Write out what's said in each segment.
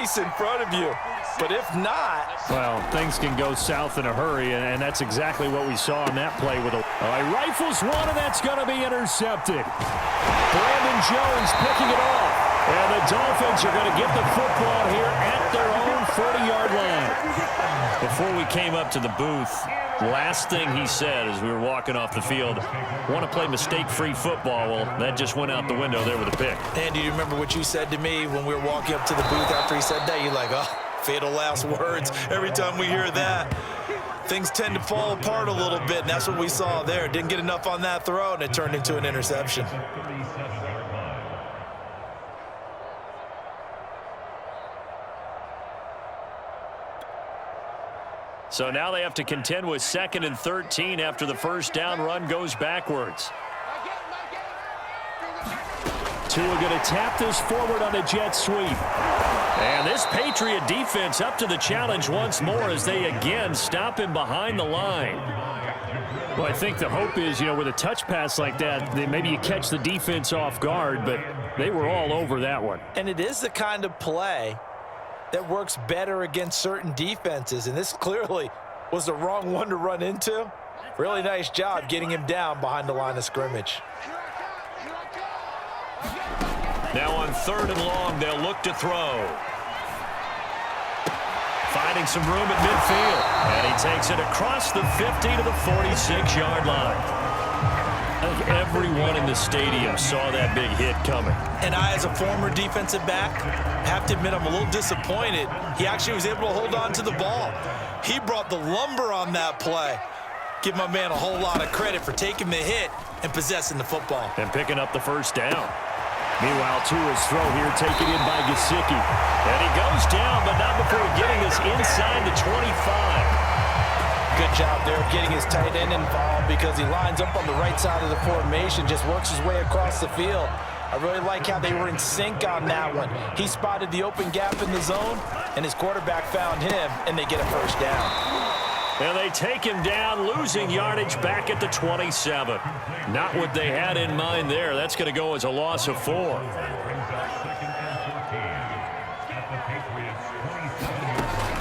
in front of you. But if not... Well, things can go south in a hurry, and that's exactly what we saw on that play. With a rifles one, and that's going to be intercepted. Brandon Jones picking it off. And the Dolphins are going to get the football here at their own 40-yard line. Before we came up to the booth, last thing he said as we were walking off the field, want to play mistake-free football. Well, that just went out the window there with a pick. Andy, do you remember what you said to me when we were walking up to the booth after he said that? You're like, oh, fatal last words. Every time we hear that, things tend to fall apart a little bit, and that's what we saw there. Didn't get enough on that throw, and it turned into an interception. So now they have to contend with 2nd and 13 after the first down run goes backwards. Tua going to tap this forward on the jet sweep. And this Patriot defense up to the challenge once more as they again stop him behind the line. Well, I think the hope is, with a touch pass like that, maybe you catch the defense off guard, but they were all over that one. And it is the kind of play that works better against certain defenses, and this clearly was the wrong one to run into. Really nice job getting him down behind the line of scrimmage. Now on 3rd and long, they'll look to throw. Finding some room at midfield, and he takes it across the 50 to the 46-yard line. I think everyone in the stadium saw that big hit coming. And I, as a former defensive back, have to admit I'm a little disappointed. He actually was able to hold on to the ball. He brought the lumber on that play. Give my man a whole lot of credit for taking the hit and possessing the football. And picking up the first down. Meanwhile, Tua's throw here taken in by Gesicki. And he goes down, but not before getting us inside the 25. Good job there of getting his tight end involved because he lines up on the right side of the formation, just works his way across the field. I really like how they were in sync on that one. He spotted the open gap in the zone, and his quarterback found him, and they get a first down. And they take him down, losing yardage back at the 27. Not what they had in mind there. That's going to go as a loss of 4.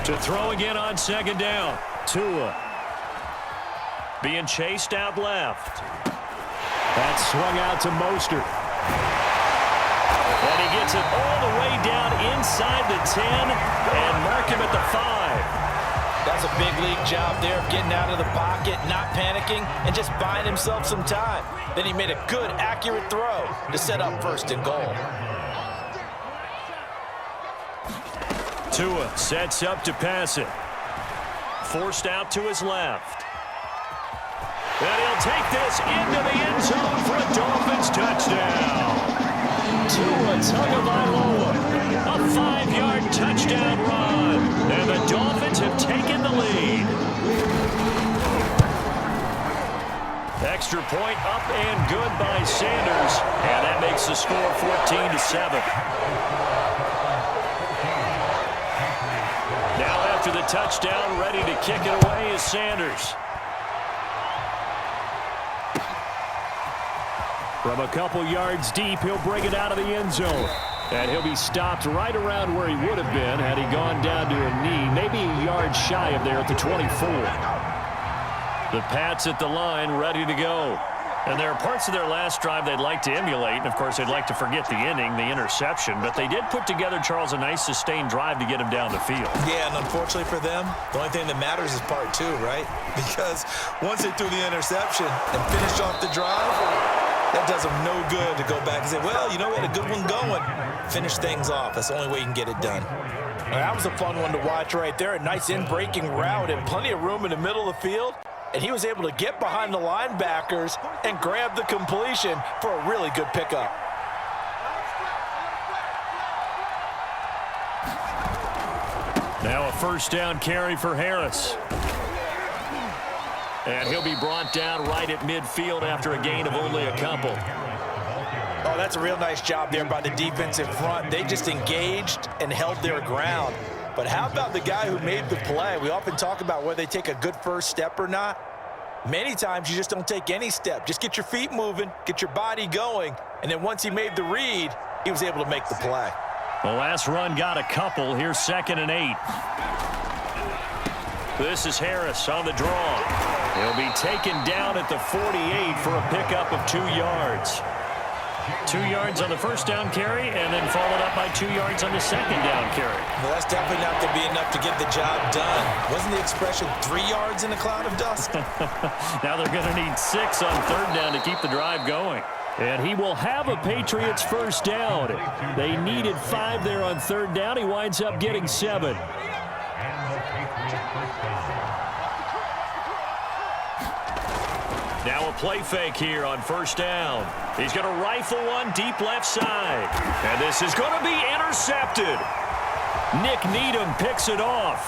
To throw again on 2nd down. Tua being chased out left. That's swung out to Mostert. And he gets it all the way down inside the 10 and mark him at the 5. That's a big league job there of getting out of the pocket, not panicking, and just buying himself some time. Then he made a good, accurate throw to set up 1st and goal. Tua sets up to pass it. Forced out to his left. And he'll take this into the end zone for a Dolphins touchdown. Tua Tagovailoa, a 5-yard touchdown run. And the Dolphins have taken the lead. Extra point up and good by Sanders. And that makes the score 14-7. Now after the touchdown, ready to kick it away is Sanders. From a couple yards deep, he'll bring it out of the end zone. And he'll be stopped right around where he would have been had he gone down to a knee, maybe a yard shy of there at the 24. The Pats at the line, ready to go. And there are parts of their last drive they'd like to emulate. And, of course, they'd like to forget the inning, the interception. But they did put together, Charles, a nice sustained drive to get him down the field. Yeah, and unfortunately for them, the only thing that matters is part 2, right? Because once they threw the interception and finished off the drive, that does them no good to go back and say, well, you know what, a good one going. Finish things off. That's the only way you can get it done. Well, that was a fun one to watch right there. A nice in-breaking route and plenty of room in the middle of the field. And he was able to get behind the linebackers and grab the completion for a really good pickup. Now a first down carry for Harris. And he'll be brought down right at midfield after a gain of only a couple. Oh, that's a real nice job there by the defensive front. They just engaged and held their ground. But how about the guy who made the play? We often talk about whether they take a good first step or not. Many times you just don't take any step. Just get your feet moving, get your body going, and then once he made the read, he was able to make the play. The last run got a couple. Here's 2nd and 8. This is Harris on the draw. He'll be taken down at the 48 for a pickup of 2 yards. 2 yards on the first down carry, and then followed up by 2 yards on the second down carry. Well, that's definitely not going to be enough to get the job done. Wasn't the expression 3 yards in a cloud of dust? Now they're going to need 6 on 3rd down to keep the drive going. And he will have a Patriots first down. They needed 5 there on 3rd down. He winds up getting 7. Now a play fake here on 1st down. He's going to rifle one deep left side. And this is going to be intercepted. Nick Needham picks it off.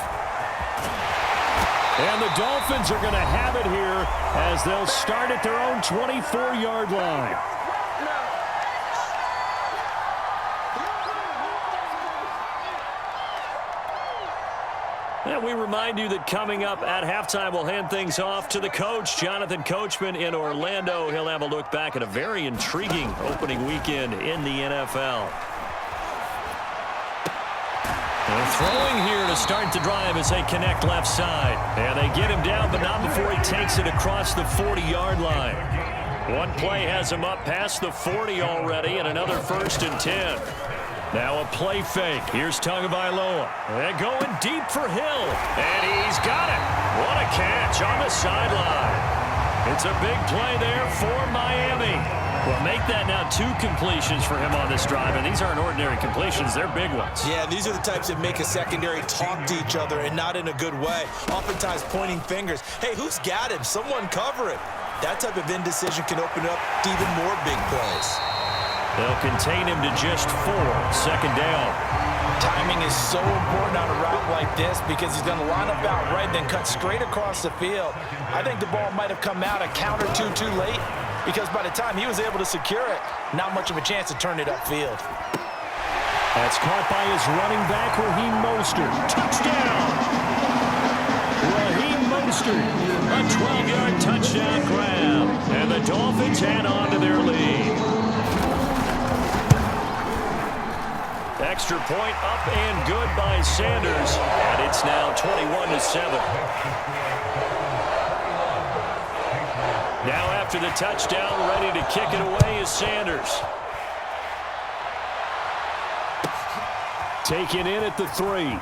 And the Dolphins are going to have it here as they'll start at their own 24-yard line. And we remind you that coming up at halftime, we'll hand things off to the coach, Jonathan Coachman in Orlando. He'll have a look back at a very intriguing opening weekend in the NFL. And throwing here to start the drive as they connect left side. And they get him down, but not before he takes it across the 40-yard line. One play has him up past the 40 already, and another 1st and 10. Now a play fake. Here's Tagovailoa. And going deep for Hill. And he's got it. What a catch on the sideline. It's a big play there for Miami. Well, make that now 2 completions for him on this drive. And these aren't ordinary completions. They're big ones. Yeah, these are the types that make a secondary talk to each other and not in a good way. Oftentimes pointing fingers. Hey, who's got him? Someone cover it. That type of indecision can open up to even more big plays. They'll contain him to just 4. 2nd down. Timing is so important on a route like this because he's going to line up out right, then cut straight across the field. I think the ball might have come out a count or two too late because by the time he was able to secure it, not much of a chance to turn it upfield. That's caught by his running back, Raheem Mostert. Touchdown! Raheem Mostert, a 12-yard touchdown grab. And the Dolphins add on to their lead. Extra point up and good by Sanders. And it's now 21-7. Now after the touchdown, ready to kick it away is Sanders. Taken in at the 3.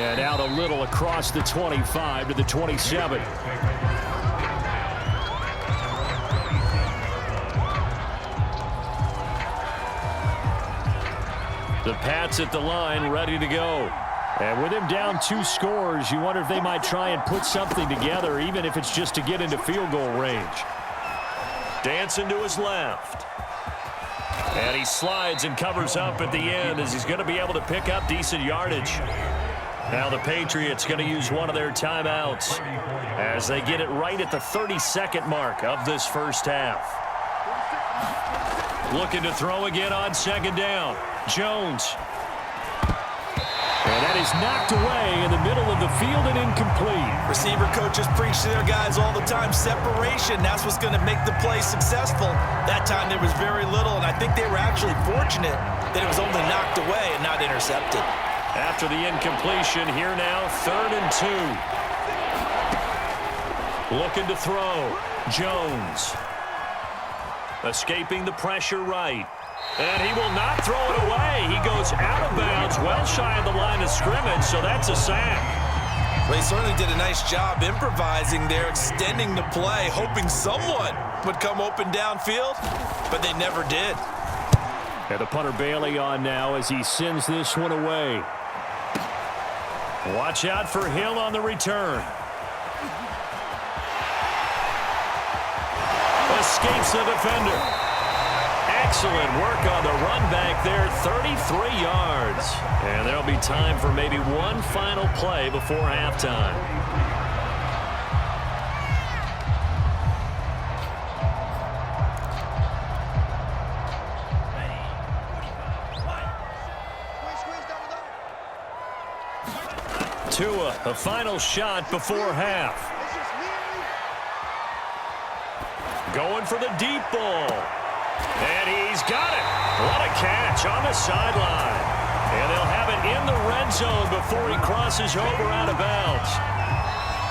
And out a little across the 25 to the 27. The Pats at the line, ready to go. And with him down 2 scores, you wonder if they might try and put something together, even if it's just to get into field goal range. Dancing to his left. And he slides and covers up at the end as he's going to be able to pick up decent yardage. Now the Patriots going to use one of their timeouts as they get it right at the 32nd mark of this first half. Looking to throw again on 2nd down. Jones. And that is knocked away in the middle of the field and incomplete. Receiver coaches preach to their guys all the time. Separation, that's what's going to make the play successful. That time there was very little, and I think they were actually fortunate that it was only knocked away and not intercepted. After the incompletion, here now, 3rd and 2. Looking to throw. Jones. Escaping the pressure right. And he will not throw it away. He goes out of bounds, well shy of the line of scrimmage, so that's a sack. Well, he certainly did a nice job improvising there, extending the play, hoping someone would come open downfield, but they never did. And the punter Bailey on now as he sends this one away. Watch out for Hill on the return. Escapes the defender. Excellent work on the run back there, 33 yards. And there'll be time for maybe one final play before halftime. Tua, a final shot before half. Going for the deep ball. And he's got it. What a catch on the sideline. And they'll have it in the red zone before he crosses over out of bounds.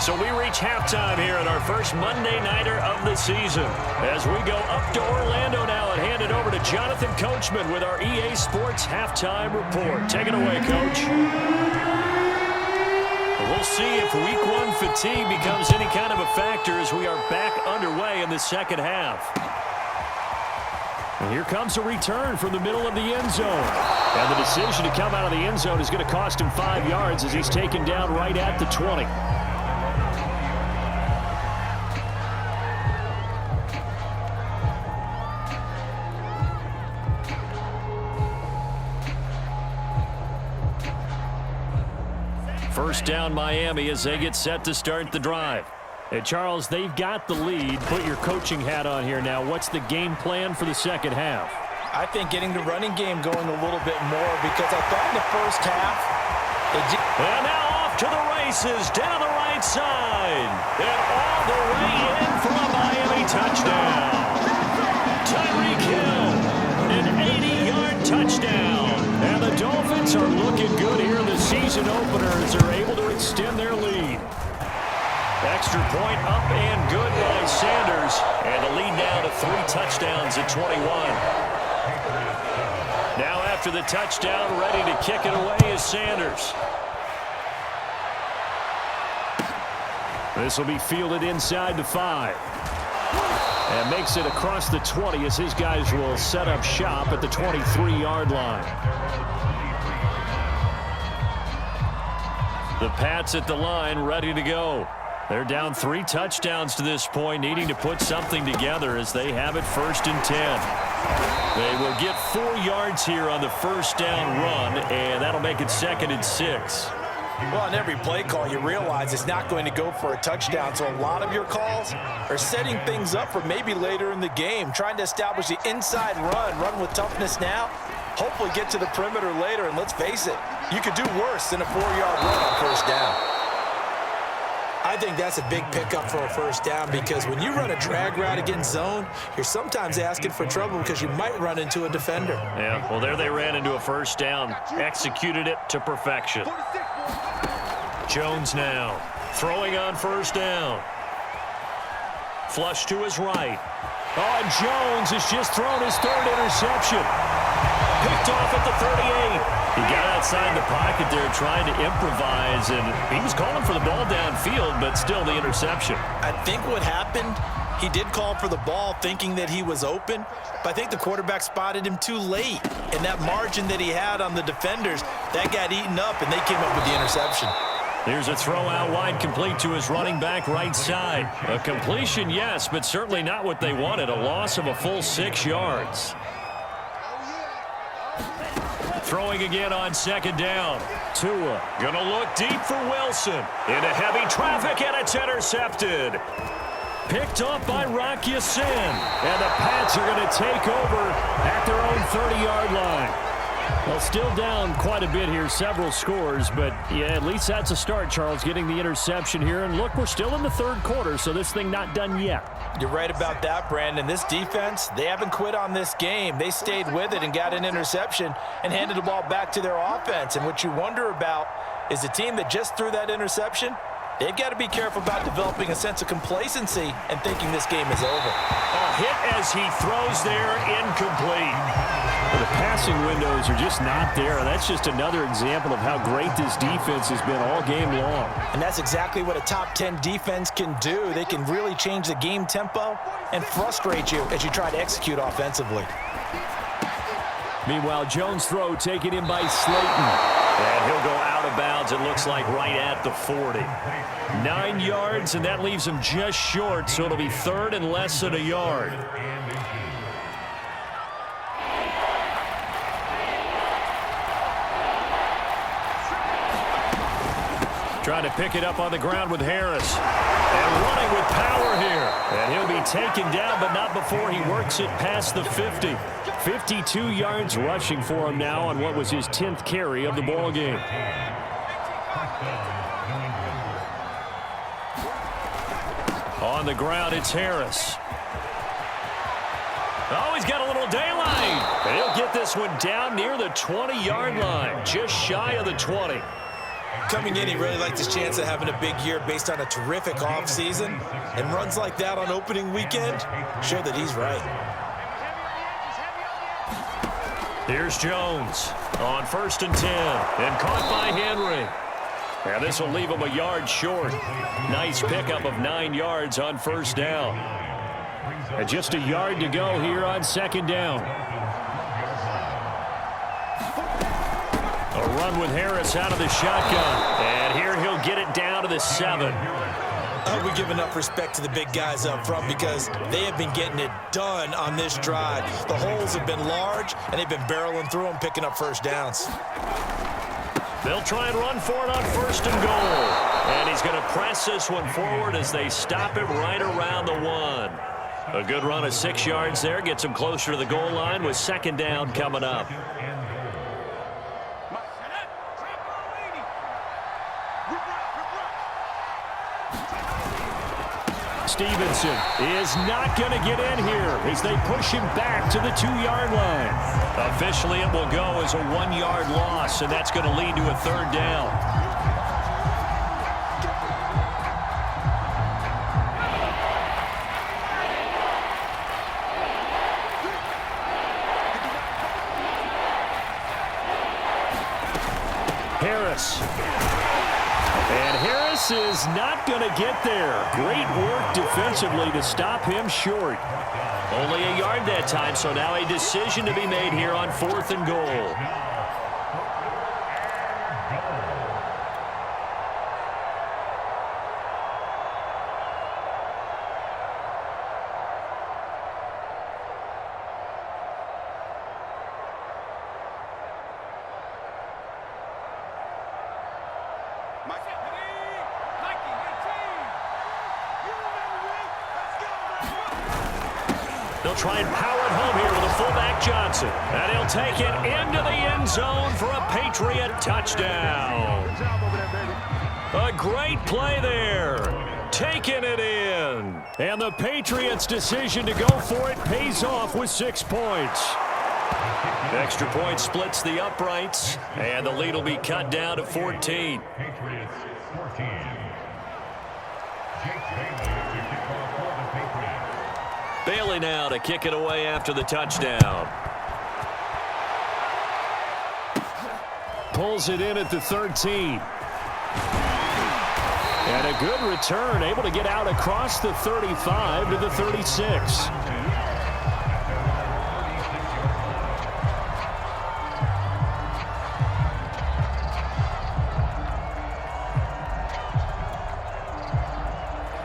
So we reach halftime here at our first Monday Nighter of the season. As we go up to Orlando now and hand it over to Jonathan Coachman with our EA Sports Halftime Report. Take it away, Coach. We'll see if week 1 fatigue becomes any kind of a factor as we are back underway in the second half. And here comes a return from the middle of the end zone. And the decision to come out of the end zone is going to cost him 5 yards as he's taken down right at the 20. First down Miami as they get set to start the drive. Hey, Charles, they've got the lead. Put your coaching hat on here now. What's the game plan for the second half? I think getting the running game going a little bit more because I thought in the first half. And now off to the races down the right side. And all the way in for a Miami touchdown. Tyreek Hill, an 80-yard touchdown. And the Dolphins are looking good here in the season openers. Are able to extend their lead. Extra point up and good by Sanders. And the lead now to 3 touchdowns at 21. Now after the touchdown, ready to kick it away is Sanders. This will be fielded inside the 5. And makes it across the 20 as his guys will set up shop at the 23-yard line. The Pats at the line ready to go. They're down 3 touchdowns to this point, needing to put something together as they have it 1st and 10. They will get 4 yards here on the first down run, and that'll make it 2nd and 6. Well, on every play call, you realize it's not going to go for a touchdown, so a lot of your calls are setting things up for maybe later in the game, trying to establish the inside run with toughness now, hopefully get to the perimeter later, and let's face it, you could do worse than a 4-yard run on first down. I think that's a big pickup for a first down because when you run a drag route against zone, you're sometimes asking for trouble because you might run into a defender. Yeah, well, there they ran into a first down, executed it to perfection. Jones now throwing on first down. Flush to his right. Oh, and Jones has just thrown his 3rd interception. Picked off at the 38. He got outside the pocket there trying to improvise, and he was calling for the ball downfield, but still the interception. I think what happened, he did call for the ball thinking that he was open, but I think the quarterback spotted him too late. And that margin that he had on the defenders, that got eaten up, and they came up with the interception. Here's a throw out wide complete to his running back right side. A completion, yes, but certainly not what they wanted. A loss of a full 6 yards. Throwing again on 2nd down. Tua gonna look deep for Wilson. Into heavy traffic, and it's intercepted. Picked up by Rock Ya-Sin. And the Pats are going to take over at their own 30-yard line. Well, still down quite a bit here, several scores, but yeah, at least that's a start, Charles, getting the interception here. And look, we're still in the 3rd quarter, so this thing not done yet. You're right about that, Brandon. This defense, they haven't quit on this game. They stayed with it and got an interception and handed the ball back to their offense. And what you wonder about is the team that just threw that interception, they've got to be careful about developing a sense of complacency and thinking this game is over. A hit as he throws there, incomplete. Well, the passing windows are just not there. That's just another example of how great this defense has been all game long. And that's exactly what a top 10 defense can do. They can really change the game tempo and frustrate you as you try to execute offensively. Meanwhile, Jones' throw taken in by Slayton. And he'll go out of bounds, it looks like, right at the 40. 9 yards, and that leaves him just short, so it'll be 3rd and less than a yard. Trying to pick it up on the ground with Harris. And running with power here. And he'll be taken down, but not before he works it past the 50. 52 yards rushing for him now on what was his 10th carry of the ball game. On the ground, it's Harris. Oh, he's got a little daylight. And he'll get this one down near the 20-yard line, just shy of the 20. Coming in, he really liked his chance of having a big year based on a terrific offseason. And runs like that on opening weekend show that he's right. Here's Jones on 1st and 10, and caught by Henry. And this will leave him a yard short. Nice pickup of 9 yards on 1st down. And just a yard to go here on 2nd down. A run with Harris out of the shotgun. And here he'll get it down to the 7. I hope we give enough respect to the big guys up front because they have been getting it done on this drive. The holes have been large, and they've been barreling through them, picking up 1st downs. They'll try and run for it on 1st and goal. And he's going to press this one forward as they stop him right around the 1. A good run of 6 yards there. Gets him closer to the goal line with 2nd down coming up. Stevenson is not going to get in here as they push him back to the 2-yard line. Officially, it will go as a 1-yard loss, and that's going to lead to a 3rd down. Harris. And Harris is not going to get there. Great work defensively to stop him short. Only a yard that time, so now a decision to be made here on 4th and goal. They'll try and power it home here with a fullback Johnson. And he'll take it into the end zone for a Patriot touchdown. A great play there. Taking it in. And the Patriots' decision to go for it pays off with 6 points. Extra point splits the uprights. And the lead will be cut down to 14. Bailey now to kick it away after the touchdown. Pulls it in at the 13. And a good return, able to get out across the 35 to the 36.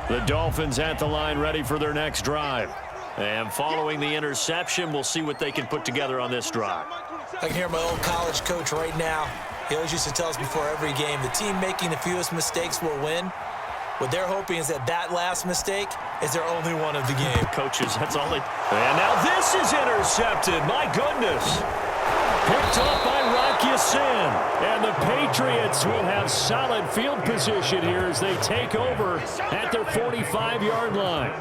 The Dolphins at the line ready for their next drive. And following the interception, we'll see what they can put together on this drive. I can hear my old college coach right now. He always used to tell us before every game, the team making the fewest mistakes will win. What they're hoping is that that last mistake is their only one of the game. Coaches, that's all they... And now this is intercepted. My goodness. Picked off by Rocky Sin. And the Patriots will have solid field position here as they take over at their 45-yard line.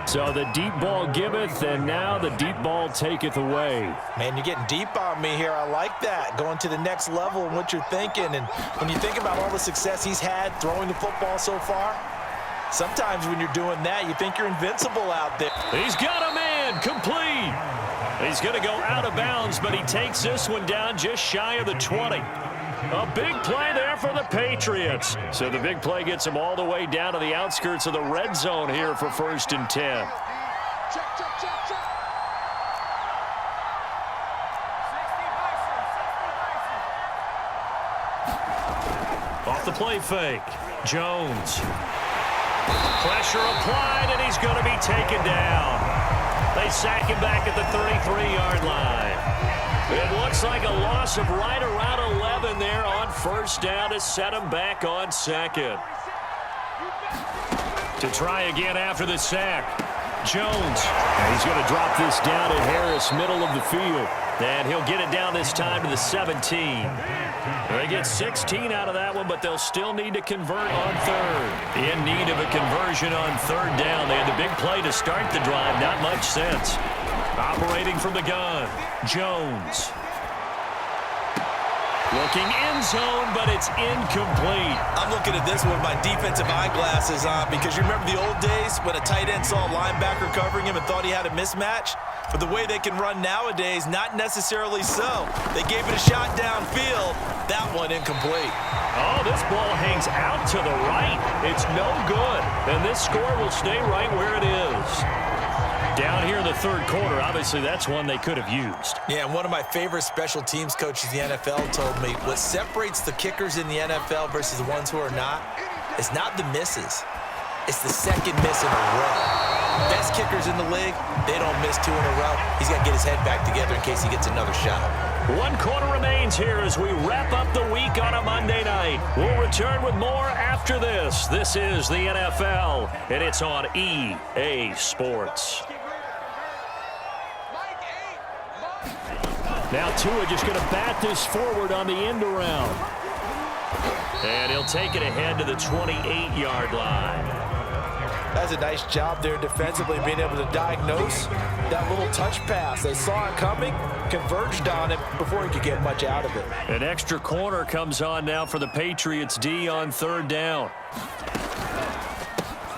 So the deep ball giveth, and now the deep ball taketh away. Man, you're getting deep on me here. I like that. Going to the next level in what you're thinking. And when you think about all the success he's had throwing the football so far, sometimes when you're doing that, you think you're invincible out there. He's got a man complete. He's going to go out of bounds, but he takes this one down just shy of the 20. A big play there for the Patriots. So the big play gets him all the way down to the outskirts of the red zone here for 1st and 10. Off the play fake. Jones. Pressure applied, and he's going to be taken down. They sack him back at the 33-yard line. It looks like a loss of right around 11 there on 1st down to set him back on 2nd. To try again after the sack. Jones. And he's going to drop this down at Harris, middle of the field. And he'll get it down this time to the 17. They get 16 out of that one, but they'll still need to convert on 3rd. In need of a conversion on 3rd down. They had the big play to start the drive. Not much sense. Operating from the gun, Jones. Looking end zone, but it's incomplete. I'm looking at this with my defensive eyeglasses on because you remember the old days when a tight end saw a linebacker covering him and thought he had a mismatch? But the way they can run nowadays, not necessarily so. They gave it a shot downfield. That one incomplete. Oh, this ball hangs out to the right. It's no good. And this score will stay right where it is. Down here in the third quarter, obviously that's one they could have used. Yeah, and one of my favorite special teams coaches in the NFL told me what separates the kickers in the NFL versus the ones who are not is not the misses. It's the second miss in a row. Best kickers in the league, they don't miss 2 in a row. He's got to get his head back together in case he gets another shot. 1 quarter remains here as we wrap up the week on a Monday night. We'll return with more after this. This is the NFL, and it's on EA Sports. Now Tua just going to bat this forward on the end around. And he'll take it ahead to the 28-yard line. That's a nice job there defensively, being able to diagnose that little touch pass. They saw it coming, converged on it before he could get much out of it. An extra corner comes on now for the Patriots D on 3rd down.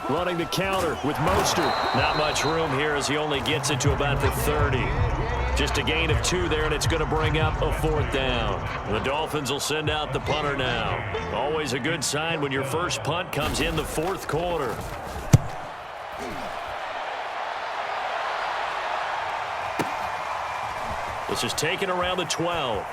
Running the counter with Mostert. Not much room here as he only gets it to about the 30. Just a gain of 2 there, and it's going to bring up a 4th down. The Dolphins will send out the punter now. Always a good sign when your first punt comes in the 4th quarter. This is taken around the 12.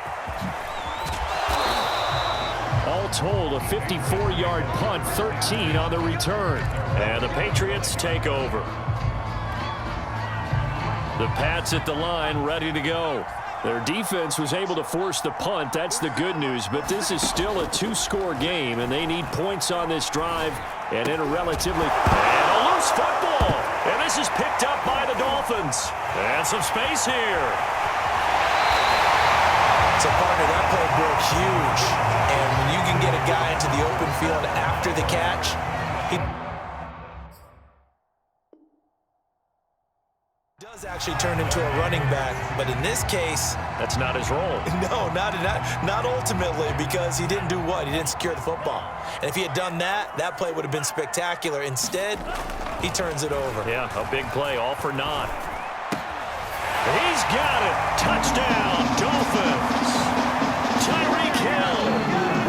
All told, a 54-yard punt, 13 on the return. And the Patriots take over. The Pats at the line, ready to go. Their defense was able to force the punt. That's the good news. But this is still a 2-score game, and they need points on this drive. And in a relatively... And a loose football. And this is picked up by the Dolphins. And some space here. So, partner, that play broke huge. And when you can get a guy into the open field after the catch, he does actually turn into a running back. But in this case, that's not his role. No, not ultimately, because he didn't do what? He didn't secure the football. And if he had done that, that play would have been spectacular. Instead, he turns it over. Yeah, a big play, all for naught. He's got it. Touchdown, Dolphins. Tyreek Hill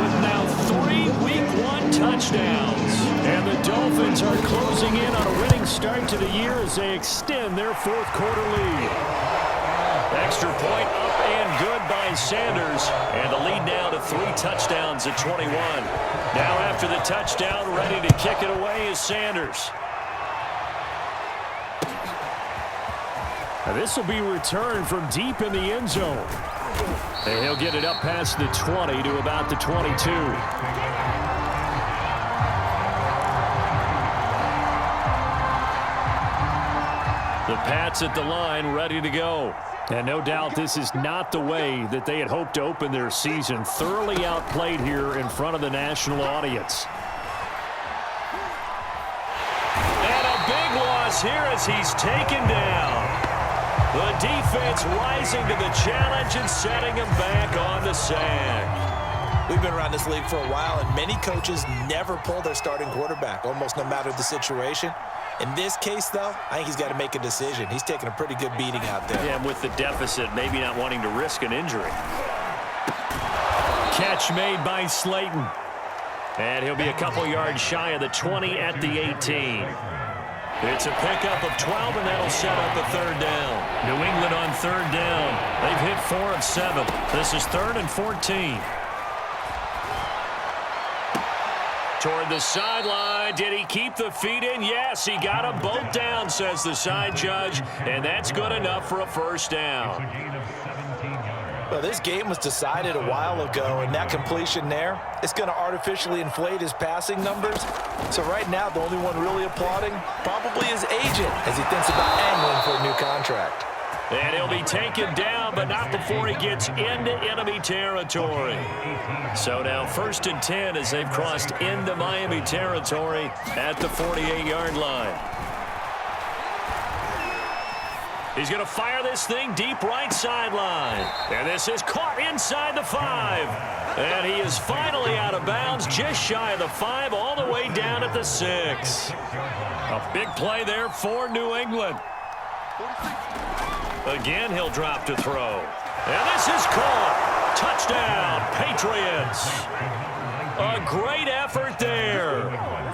with now 3 Week 1 touchdowns. And the Dolphins are closing in on a winning start to the year as they extend their 4th quarter lead. Extra point up and good by Sanders. And the lead now to 3 touchdowns at 21. Now after the touchdown, ready to kick it away is Sanders. This will be returned from deep in the end zone. And he'll get it up past the 20 to about the 22. The Pats at the line, ready to go. And no doubt this is not the way that they had hoped to open their season. Thoroughly outplayed here in front of the national audience. And a big loss here as he's taken down. The defense rising to the challenge and setting him back on the sack. We've been around this league for a while, and many coaches never pull their starting quarterback, almost no matter the situation. In this case, though, I think he's got to make a decision. He's taking a pretty good beating out there. Yeah, with the deficit, maybe not wanting to risk an injury. Catch made by Slayton. And he'll be a couple yards shy of the 20 at the 18. It's a pickup of 12, and that'll set up a 3rd down. New England on 3rd down. They've hit 4 of 7. This is 3rd and 14. Toward the sideline. Did he keep the feet in? Yes, he got them both down, says the side judge, and that's good enough for a 1st down. Well, this game was decided a while ago, and that completion there, it's going to artificially inflate his passing numbers. So right now, the only one really applauding probably his agent as he thinks about angling for a new contract. And he'll be taken down, but not before he gets into enemy territory. So now 1st and 10 as they've crossed into Miami territory at the 48-yard line. He's going to fire this thing deep right sideline. And this is caught inside the 5. And he is finally out of bounds, just shy of the 5, all the way down at the 6. A big play there for New England. Again, he'll drop to throw. And this is caught. Touchdown, Patriots. A great effort there.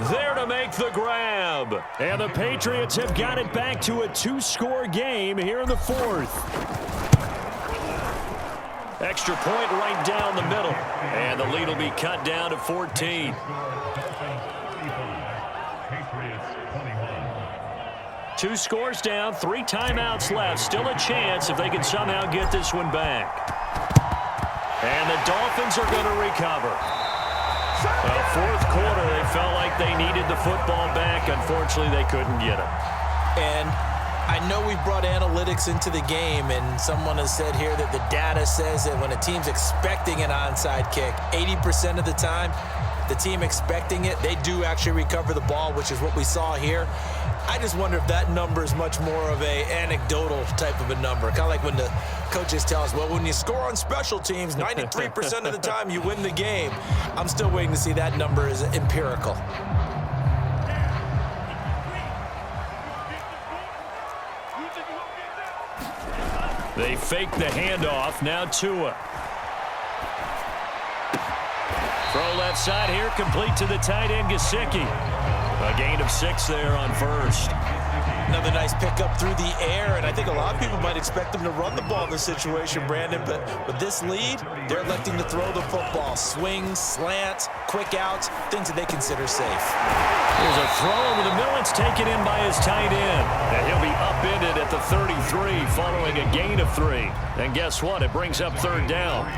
There to make the grab. And the Patriots have got it back to a 2-score game here in the 4th. Extra point right down the middle. And the lead will be cut down to 14. Two scores down, 3 timeouts left. Still a chance if they can somehow get this one back. And the Dolphins are going to recover. Fourth quarter, they felt like they needed the football back. Unfortunately, they couldn't get it. And I know we've brought analytics into the game, and someone has said here that the data says that when a team's expecting an onside kick, 80% of the time, the team expecting it, they do actually recover the ball, which is what we saw here. I just wonder if that number is much more of a anecdotal type of a number. Kind of like when the coaches tell us, well, when you score on special teams, 93% of the time you win the game. I'm still waiting to see that number is empirical. They fake the handoff. Now Tua. Throw left side here, complete to the tight end, Gesicki. A gain of 6 there on first. Another nice pickup through the air, and I think a lot of people might expect them to run the ball in this situation, Brandon, but with this lead, they're electing to throw the football. Swings, slants, quick outs, things that they consider safe. There's a throw over the middle. It's taken in by his tight end, and he'll be upended at the 33 following a gain of 3. And guess what? It brings up 3rd down.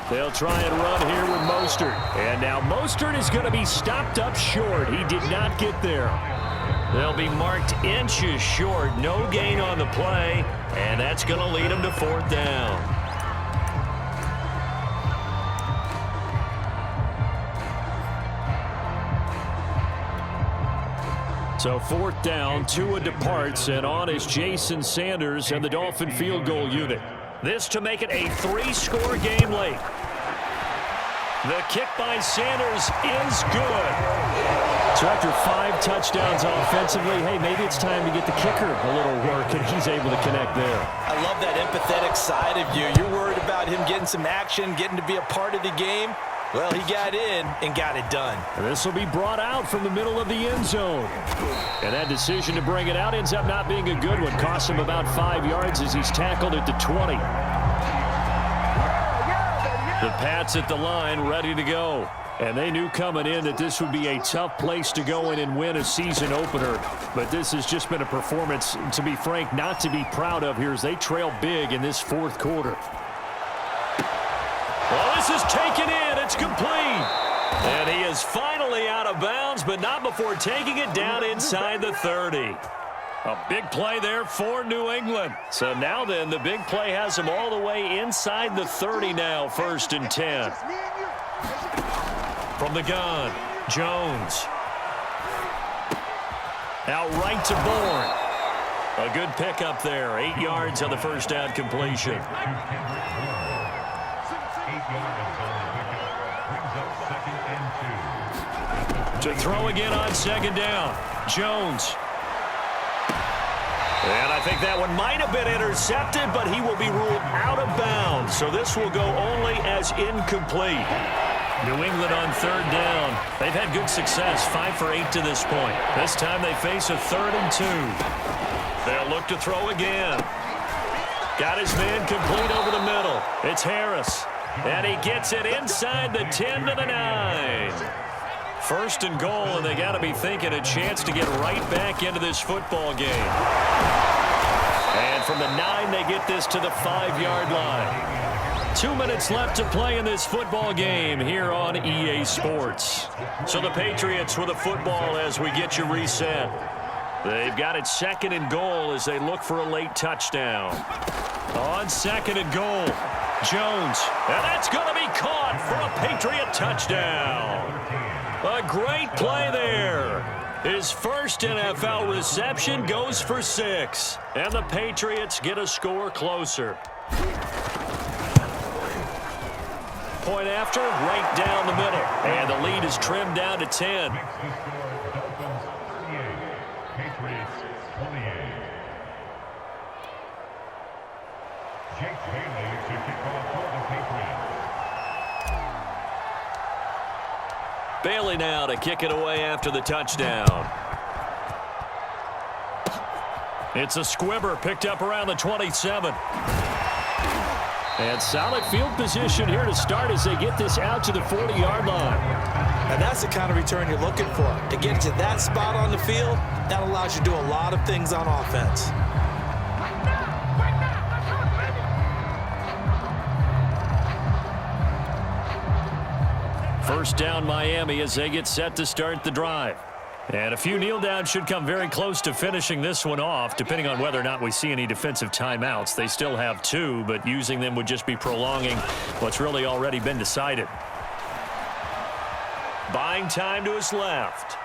They'll try and run here with Mostert. And now Mostert is going to be stopped up short. He did not get there. They'll be marked inches short. No gain on the play. And that's going to lead them to 4th down. So 4th down, Tua departs, and on is Jason Sanders and the Dolphin field goal unit. This to make it a 3-score game late. The kick by Sanders is good. So after 5 touchdowns offensively, hey, maybe it's time to get the kicker a little work, and he's able to connect there. I love that empathetic side of you. You're worried about him getting some action, getting to be a part of the game. Well, he got in and got it done. And this will be brought out from the middle of the end zone. And that decision to bring it out ends up not being a good one. Costs him about 5 yards as he's tackled at the 20. The Pats at the line, ready to go. And they knew coming in that this would be a tough place to go in and win a season opener. But this has just been a performance, to be frank, not to be proud of here as they trail big in this 4th quarter. Well, this is taken in. It's complete. And he is finally out of bounds, but not before taking it down inside the 30. A big play there for New England. So now then, the big play has him all the way inside the 30 now, 1st and 10. From the gun, Jones. Out right to Bourne. A good pickup there. 8 yards on the 1st down completion. To throw again on 2nd down. Jones. And I think that one might have been intercepted, but he will be ruled out of bounds. So this will go only as incomplete. New England on 3rd down. They've had good success, 5 for 8 to this point. This time they face a 3rd and 2. They'll look to throw again. Got his man complete over the middle. It's Harris. And he gets it inside the 10 to the 9. 1st and goal, and they got to be thinking a chance to get right back into this football game. And from the 9, they get this to the 5-yard line. 2 minutes left to play in this football game here on EA Sports. So the Patriots with a football as we get you reset. They've got it 2nd and goal as they look for a late touchdown. On 2nd and goal, Jones. And that's going to be caught for a Patriot touchdown. A great play there. His first NFL reception goes for 6. And the Patriots get a score closer. Point after, right down the middle. And the lead is trimmed down to 10. Bailey now to kick it away after the touchdown. It's a squibber picked up around the 27. And solid field position here to start as they get this out to the 40-yard line. And that's the kind of return you're looking for. To get to that spot on the field, that allows you to do a lot of things on offense. First down Miami as they get set to start the drive. And a few kneel downs should come very close to finishing this one off, depending on whether or not we see any defensive timeouts. They still have 2, but using them would just be prolonging what's really already been decided. Buying time to his left.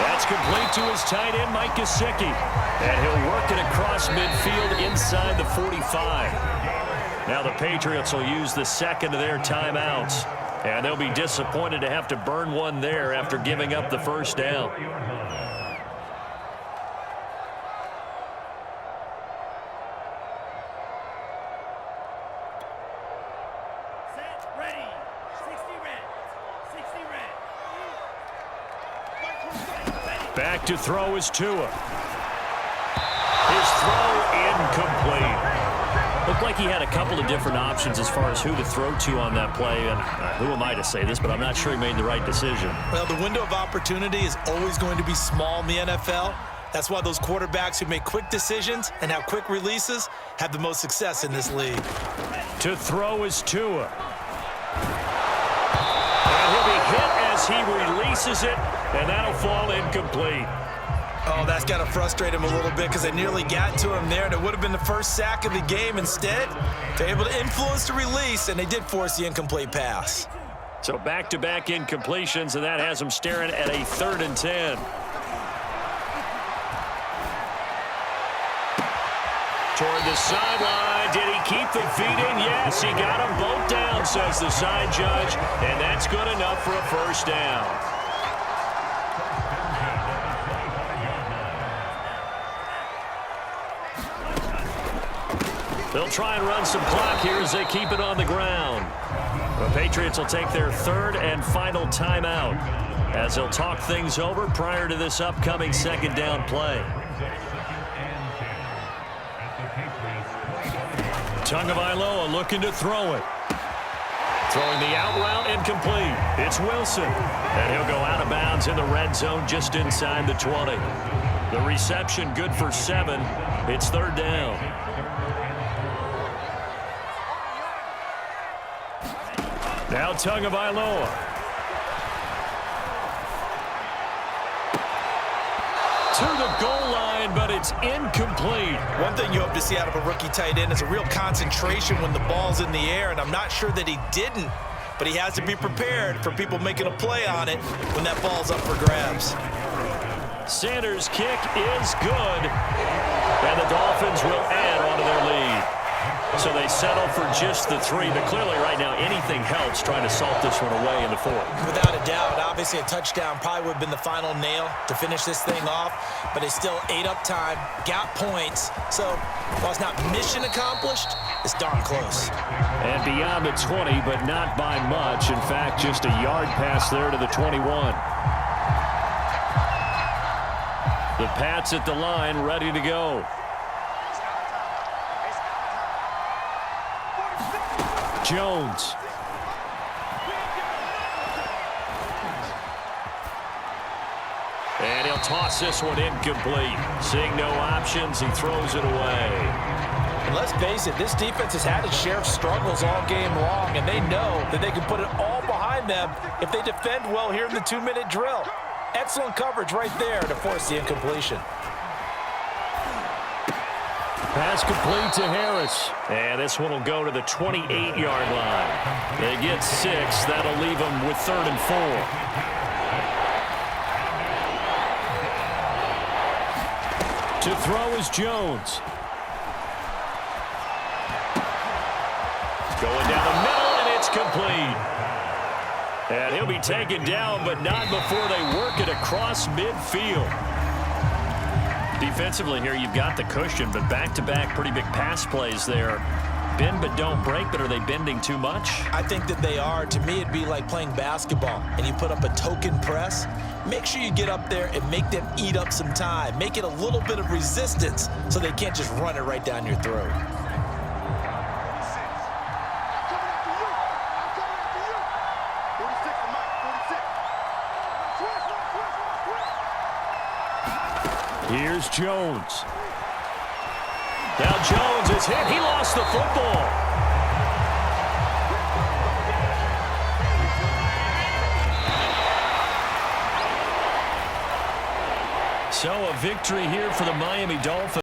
That's complete to his tight end, Mike Gesicki. And he'll work it across midfield inside the 45. Now the Patriots will use the second of their timeouts. And they'll be disappointed to have to burn one there after giving up the first down. Set, ready. 60 red. 60 red. Back to throw is Tua. His throw incomplete. Looked like he had a couple of different options as far as who to throw to on that play. And who am I to say this, but I'm not sure he made the right decision. Well, the window of opportunity is always going to be small in the NFL. That's why those quarterbacks who make quick decisions and have quick releases have the most success in this league. To throw is Tua. And he'll be hit as he releases it, and that'll fall incomplete. Oh, that's got to frustrate him a little bit because they nearly got to him there, and it would have been the first sack of the game. Instead, they're able to influence the release, and they did force the incomplete pass. So back-to-back incompletions, and that has him staring at a 3rd and 10. Toward the sideline. Did he keep the feet in? Yes, he got them both down, says the side judge, and that's good enough for a first down. They'll try and run some clock here as they keep it on the ground. The Patriots will take their 3rd and final timeout as they'll talk things over prior to this upcoming 2nd down play. Tagovailoa looking to throw it. Throwing the out route incomplete. It's Wilson. And he'll go out of bounds in the red zone just inside the 20. The reception good for 7. It's 3rd down. Now Tagovailoa. To the goal line, but it's incomplete. One thing you hope to see out of a rookie tight end is a real concentration when the ball's in the air, and I'm not sure that he didn't, but he has to be prepared for people making a play on it when that ball's up for grabs. Sanders' kick is good, and the Dolphins will add onto their lead. So they settle for just the 3, but clearly right now anything helps trying to salt this one away in the 4th. Without a doubt, obviously a touchdown probably would have been the final nail to finish this thing off, but it's still ate up time, got points, so while it's not mission accomplished, it's darn close. And beyond the 20, but not by much. In fact, just a yard pass there to the 21. The Pats at the line, ready to go. Jones. And he'll toss this one incomplete. Seeing no options, he throws it away. And let's face it, this defense has had its share of struggles all game long, and they know that they can put it all behind them if they defend well here in the 2-minute drill. Excellent coverage right there to force the incompletion. Pass complete to Harris. And this one will go to the 28-yard line. They get 6. That'll leave them with 3rd and 4. To throw is Jones. Going down the middle, and it's complete. And he'll be taken down, but not before they work it across midfield. Defensively here, you've got the cushion, but back-to-back pretty big pass plays there. Bend but don't break, but are they bending too much? I think that they are. To me, it'd be like playing basketball, and you put up a token press. Make sure you get up there and make them eat up some time. Make it a little bit of resistance so they can't just run it right down your throat. Here's Jones. Now Jones is hit. He lost the football. So a victory here for the Miami Dolphins.